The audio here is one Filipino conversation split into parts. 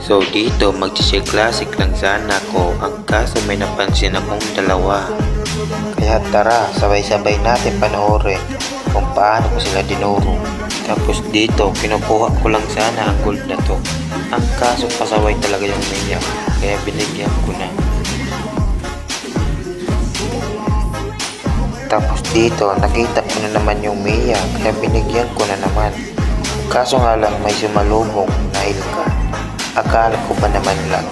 So dito mag-chill classic lang sana ako, ang kaso may napansin akong dalawa. Kaya tara, sabay-sabay natin panoorin kung paano ko sila dinuro. Tapos dito, kinukuha ko lang sana ang gold na to. Ang kaso pasaway talaga yung Mia, kaya binigyan ko na. Tapos dito, nakita ko na naman yung Mia, kaya binigyan ko na naman. Kaso nga lang may sumalubong na ilka. Akala ko ba naman lang,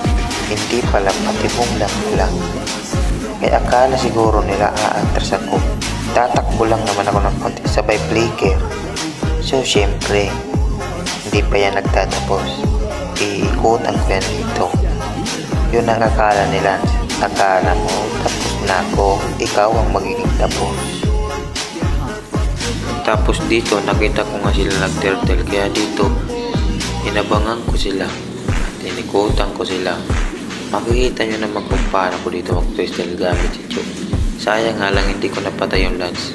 hindi pala patibong lang lang. Kaya akala siguro nila aatras ako. Tatakbo lang naman ako ng konti sabay flicker. So syempre, hindi pa yan nagtatapos. Iikutan ko yan dito. Yun ang akala nila. Akala mo, tapos na ako, ikaw ang magiging tapos. Tapos dito, nakita ko nga sila nag-turtle. Kaya dito, inabangan ko sila. Tinikutan ko sila. Makikita nyo naman kung paano ko dito mag-pistol gamit si Chok. Sayang nga lang hindi ko napatay yung lance.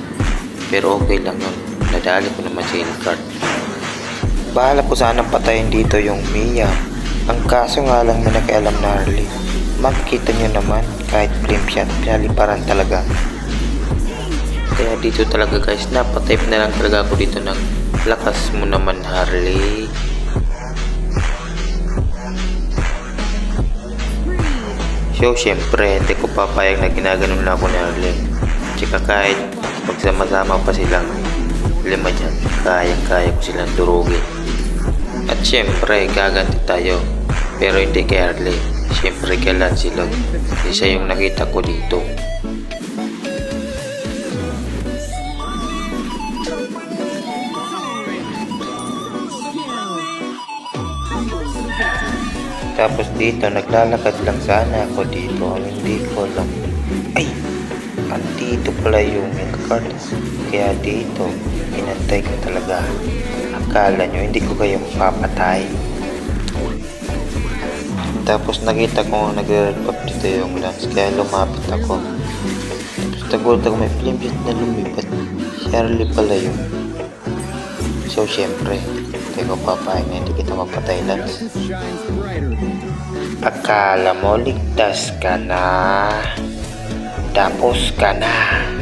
Pero okay lang yun. Nadali ko naman sa card. Bahala ko sanang patayin dito yung Mia. Ang kaso nga lang may nakialam na Harley. Makikita nyo naman kahit flame shot, pinaliparan talaga. Kaya dito talaga guys, napatype na lang talaga ako dito ng lakas mo naman Harley. So syempre, hindi ko papayag na ginaganon na ako ni Harley. Tsaka kahit pagsama-sama pa silang lima dyan, kaya ko silang durugin. At syempre, gaganti tayo. Pero hindi kay Harley. Syempre kay Lancelot. Isa yung nakita ko dito. Tapos dito, naglalakad lang sana ako dito. Hindi ko alam. Ay! Andito pala yung card. Kaya dito, inantay ko talaga. Akala nyo, hindi ko kayo papatay. Tapos nakita ko nag-red up dito yung lance. Kaya lumapit ako. Tapos tagulat ako may flame shot na lumipat. Charlie pala yun. So syempre, hindi ko papayag na hindi kita mapatay lance. Akala mo ligtas ka na. Tapos ka na.